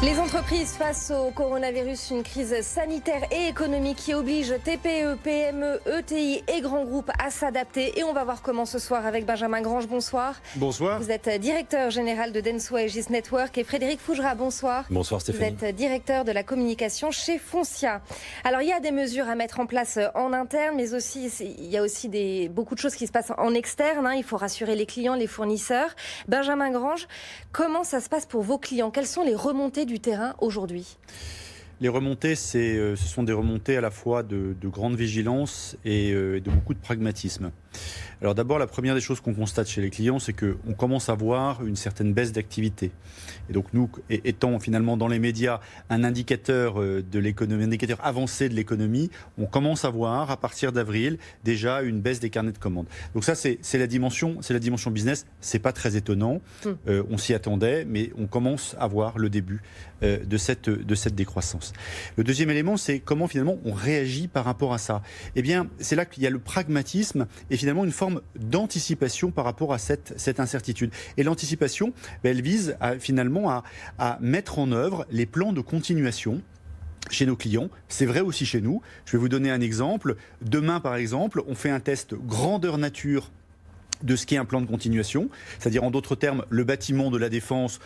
Les entreprises face au coronavirus, une crise sanitaire et économique qui oblige TPE, PME, ETI et grands groupes à s'adapter. Et on va voir comment ce soir avec Benjamin Grange. Bonsoir. Bonsoir. Vous êtes directeur général de Denso Aegis Network et Frédéric Fougera. Bonsoir. Bonsoir Stéphanie. Vous êtes directeur de la communication chez Foncia. Alors il y a des mesures à mettre en place en interne, mais aussi il y a aussi beaucoup de choses qui se passent en externe. Il faut rassurer les clients, les fournisseurs. Benjamin Grange, comment ça se passe pour vos clients? Quelles sont les remontées du terrain aujourd'hui? Les remontées, ce sont des remontées à la fois de grande vigilance et de beaucoup de pragmatisme. Alors d'abord, la première des choses qu'on constate chez les clients, c'est qu'on commence à voir une certaine baisse d'activité. Et donc nous, étant finalement dans les médias un indicateur de l'économie, un indicateur avancé de l'économie, on commence à voir à partir d'avril déjà une baisse des carnets de commandes. Donc ça, c'est la dimension business. C'est pas très étonnant. On s'y attendait, mais on commence à voir le début de cette décroissance. Le deuxième élément, c'est comment finalement on réagit par rapport à ça. Eh bien, c'est là qu'il y a le pragmatisme et finalement une forme d'anticipation par rapport à cette incertitude. Et l'anticipation, elle vise finalement à mettre en œuvre les plans de continuation chez nos clients. C'est vrai aussi chez nous. Je vais vous donner un exemple. Demain, par exemple, on fait un test grandeur nature de ce qui est un plan de continuation, c'est-à-dire en d'autres termes le bâtiment de la Défense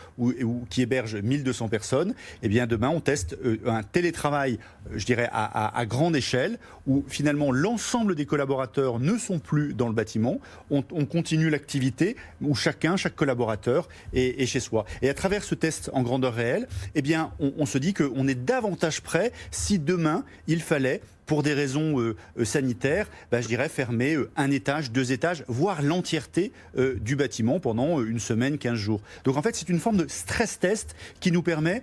qui héberge 1200 personnes. Eh bien demain on teste un télétravail, je dirais à grande échelle, où finalement l'ensemble des collaborateurs ne sont plus dans le bâtiment. On continue l'activité où chaque collaborateur est chez soi. Et à travers ce test en grandeur réelle, eh bien on se dit qu'on est davantage prêt si demain il fallait, pour des raisons sanitaires, je dirais fermer un étage, 2 étages, voire l'entièreté du bâtiment pendant une semaine, 15 jours. Donc en fait, c'est une forme de stress test qui nous permet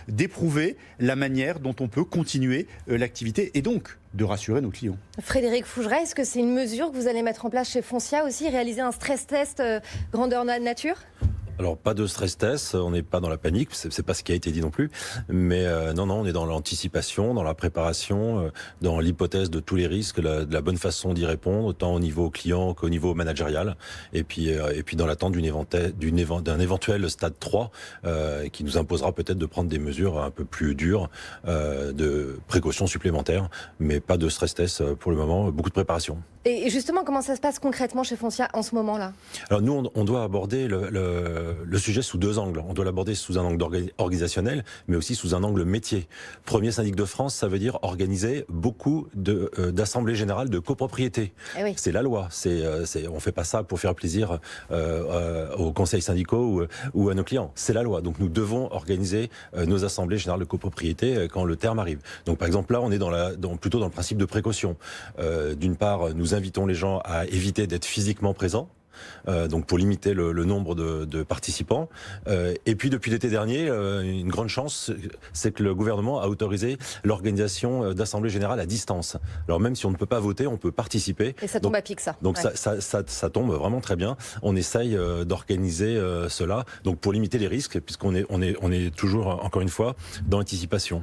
d'éprouver la manière dont on peut continuer l'activité et donc de rassurer nos clients. Frédéric Fougera, est-ce que c'est une mesure que vous allez mettre en place chez Foncia aussi, réaliser un stress test grandeur nature ? Alors pas de stress test, on n'est pas dans la panique, c'est pas ce qui a été dit non plus, mais non, on est dans l'anticipation, dans la préparation, dans l'hypothèse de tous les risques, de la bonne façon d'y répondre, tant au niveau client qu'au niveau managérial, et puis dans l'attente d'un éventuel stade 3 qui nous imposera peut-être de prendre des mesures un peu plus dures, de précautions supplémentaires, mais pas de stress test pour le moment, beaucoup de préparation. Et justement, comment ça se passe concrètement chez Foncia en ce moment-là? Alors nous, on doit aborder le sujet sous 2 angles. On doit l'aborder sous un angle organisationnel, mais aussi sous un angle métier. Premier syndic de France, ça veut dire organiser beaucoup d'assemblées générales de copropriété. Eh oui. C'est la loi. On fait pas ça pour faire plaisir aux conseils syndicaux ou à nos clients. C'est la loi. Donc nous devons organiser nos assemblées générales de copropriété quand le terme arrive. Donc par exemple là, on est plutôt dans le principe de précaution. D'une part, nous invitons les gens à éviter d'être physiquement présents. Donc pour limiter le nombre de participants. Et puis depuis l'été dernier, une grande chance, c'est que le gouvernement a autorisé l'organisation d'assemblées générales à distance. Alors même si on ne peut pas voter, on peut participer. Et ça tombe à pic, ça. Donc ouais. ça tombe vraiment très bien. On essaye d'organiser cela, donc pour limiter les risques, puisqu'on est toujours, encore une fois, dans l'anticipation.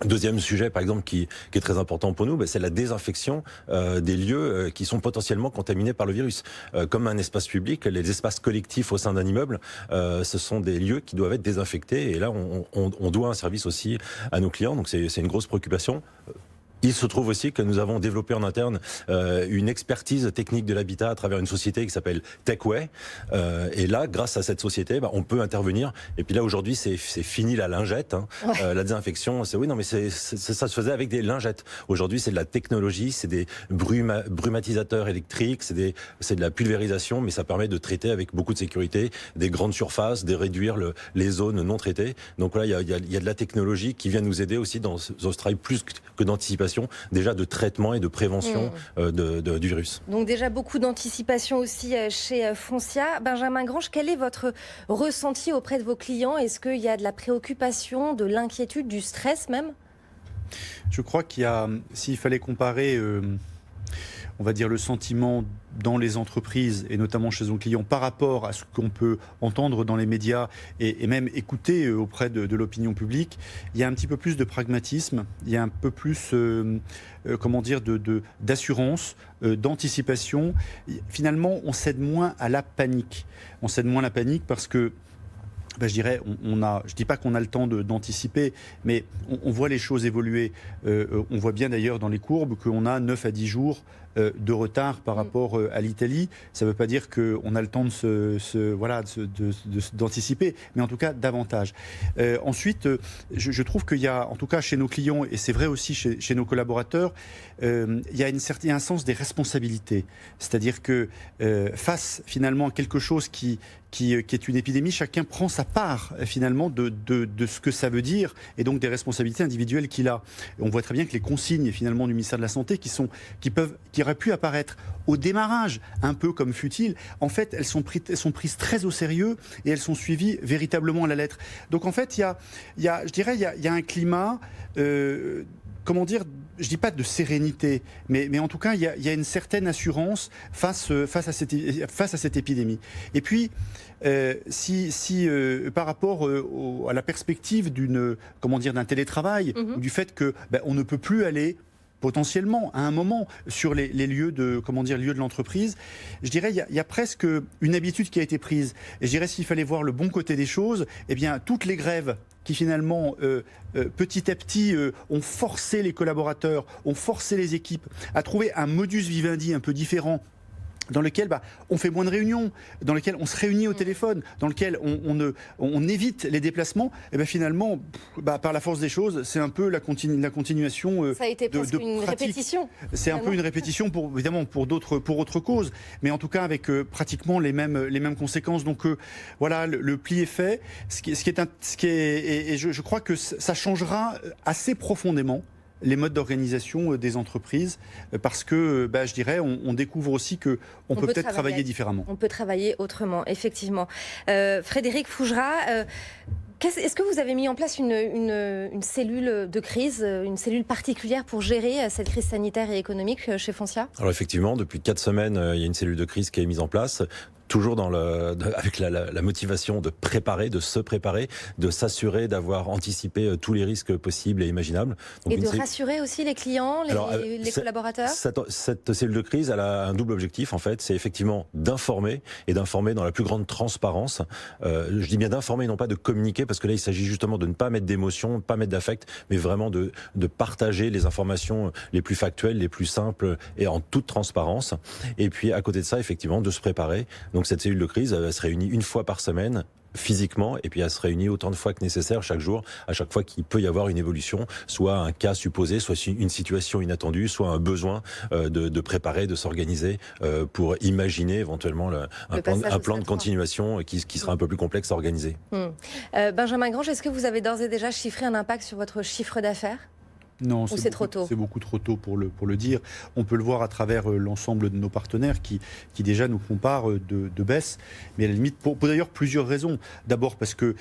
Deuxième sujet, par exemple, qui est très important pour nous, c'est la désinfection des lieux qui sont potentiellement contaminés par le virus. Comme un espace public, les espaces collectifs au sein d'un immeuble, ce sont des lieux qui doivent être désinfectés. Et là, on doit un service aussi à nos clients, donc c'est une grosse préoccupation. Il se trouve aussi que nous avons développé en interne une expertise technique de l'habitat à travers une société qui s'appelle Techway. Et là, grâce à cette société, on peut intervenir. Et puis là, aujourd'hui, c'est fini la lingette. Ouais. La désinfection, ça se faisait avec des lingettes. Aujourd'hui, c'est de la technologie, c'est des brumatisateurs électriques, c'est de la pulvérisation, mais ça permet de traiter avec beaucoup de sécurité des grandes surfaces, de réduire les zones non traitées. Donc là, il y a de la technologie qui vient nous aider aussi dans ce travail plus que d'anticipation, déjà de traitement et de prévention du virus. Donc déjà beaucoup d'anticipation aussi chez Foncia. Benjamin Grange, quel est votre ressenti auprès de vos clients? Est-ce qu'il y a de la préoccupation, de l'inquiétude, du stress même? Je crois qu'il y a, s'il fallait comparer on va dire le sentiment dans les entreprises et notamment chez nos clients par rapport à ce qu'on peut entendre dans les médias et même écouter auprès de l'opinion publique, il y a un petit peu plus de pragmatisme, il y a un peu plus d'assurance, d'anticipation. Finalement, on cède moins à la panique. On cède moins à la panique parce que je dirais, je ne dis pas qu'on a le temps d'anticiper, mais on voit les choses évoluer. On voit bien d'ailleurs dans les courbes qu'on a 9 à 10 jours de retard par rapport à l'Italie. Ça ne veut pas dire qu'on a le temps d'anticiper, mais en tout cas davantage. Ensuite, je trouve qu'il y a, en tout cas chez nos clients, et c'est vrai aussi chez nos collaborateurs, il y a un sens des responsabilités. C'est-à-dire que face finalement à quelque chose qui est une épidémie, chacun prend sa part finalement de ce que ça veut dire et donc des responsabilités individuelles qu'il a. Et on voit très bien que les consignes finalement du ministère de la Santé qui auraient pu apparaître au démarrage un peu comme futiles, en fait elles sont prises très au sérieux et elles sont suivies véritablement à la lettre. Donc en fait il y a un climat comment dire, je dis pas de sérénité, mais en tout cas, il y a une certaine assurance face à cette épidémie. Et puis, par rapport à la perspective d'un télétravail, ou du fait que on ne peut plus aller potentiellement à un moment sur les lieux de l'entreprise, je dirais il y a presque une habitude qui a été prise. Et je dirais s'il fallait voir le bon côté des choses, eh bien toutes les grèves qui finalement petit à petit ont forcé les collaborateurs, ont forcé les équipes à trouver un modus vivendi un peu différent, dans lequel on fait moins de réunions, dans lequel on se réunit au téléphone, dans lequel on évite les déplacements, et finalement, par la force des choses, c'est un peu la continuation ça a été presque une répétition. C'est un peu une répétition, évidemment, pour autre cause, mais en tout cas avec pratiquement les mêmes conséquences. Donc voilà, le pli est fait. Je crois que ça changera assez profondément les modes d'organisation des entreprises, parce que, je dirais, on découvre aussi qu'on peut peut-être travailler différemment. On peut travailler autrement, effectivement. Frédéric Fougera, est-ce que vous avez mis en place une cellule de crise, une cellule particulière pour gérer cette crise sanitaire et économique chez Foncia ? Alors effectivement, depuis 4 semaines, il y a une cellule de crise qui est mise en place. Toujours avec la motivation de se préparer, de s'assurer d'avoir anticipé tous les risques possibles et imaginables. Donc et de rassurer aussi les clients, les collaborateurs. Cette cellule de crise, elle a un double objectif en fait, c'est effectivement d'informer dans la plus grande transparence. Je dis bien d'informer, non pas de communiquer, parce que là il s'agit justement de ne pas mettre d'émotion, pas mettre d'affect, mais vraiment de partager les informations les plus factuelles, les plus simples et en toute transparence. Et puis à côté de ça, effectivement, de se préparer. Donc cette cellule de crise, elle se réunit une fois par semaine physiquement, et puis elle se réunit autant de fois que nécessaire chaque jour, à chaque fois qu'il peut y avoir une évolution, soit un cas supposé, soit une situation inattendue, soit un besoin de préparer, de s'organiser pour imaginer éventuellement un plan de continuation qui sera un peu plus complexe à organiser. Benjamin Grange, est-ce que vous avez d'ores et déjà chiffré un impact sur votre chiffre d'affaires ? Non, c'est trop tôt. C'est beaucoup trop tôt pour le dire. On peut le voir à travers l'ensemble de nos partenaires qui déjà nous font part de baisse, mais à la limite pour d'ailleurs plusieurs raisons. D'abord parce que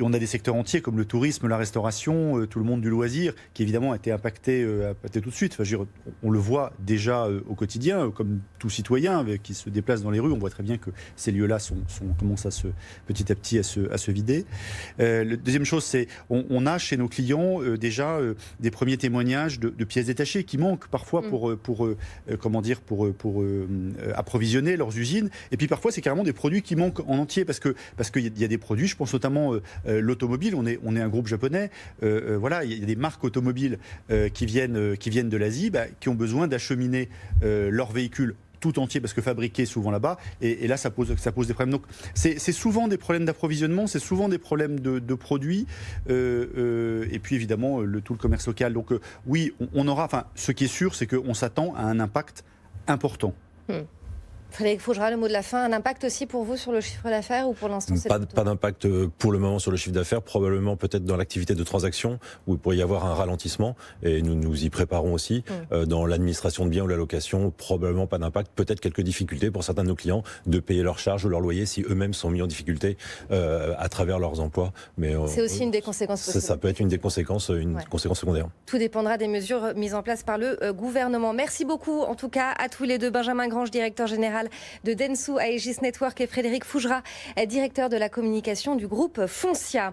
on a des secteurs entiers comme le tourisme, la restauration, tout le monde du loisir, qui évidemment a été impacté tout de suite. Enfin, on le voit déjà au quotidien, comme tout citoyen qui se déplace dans les rues. On voit très bien que ces lieux-là commencent petit à petit à se vider. La deuxième chose, c'est on a chez nos clients déjà des premiers témoignages de pièces détachées qui manquent parfois pour approvisionner leurs usines. Et puis parfois c'est carrément des produits qui manquent en entier parce qu'il y a des produits, je pense notamment l'automobile. On est un groupe japonais. Voilà, il y a des marques automobiles qui viennent de l'Asie, qui ont besoin d'acheminer leurs véhicules tout entier parce que fabriqué souvent là-bas, et là ça pose des problèmes. Donc c'est souvent des problèmes d'approvisionnement, c'est souvent des problèmes de produits, et puis évidemment tout le commerce local. Donc oui, on aura, ce qui est sûr, c'est qu'on s'attend à un impact important. Frédéric Fougera, le mot de la fin, un impact aussi pour vous sur le chiffre d'affaires ou pour l'instant c'est pas d'impact pour le moment sur le chiffre d'affaires, probablement peut-être dans l'activité de transaction où il pourrait y avoir un ralentissement, et nous nous y préparons aussi. Dans l'administration de biens ou la location, probablement pas d'impact, peut-être quelques difficultés pour certains de nos clients de payer leurs charges ou leur loyer si eux-mêmes sont mis en difficulté à travers leurs emplois. Mais c'est aussi une des conséquences possibles. Ça peut être une des conséquences, conséquence secondaire. Tout dépendra des mesures mises en place par le gouvernement. Merci beaucoup en tout cas à tous les deux, Benjamin Grange, directeur général de Dentsu Aegis Network, et Frédéric Fougera, directeur de la communication du groupe Foncia.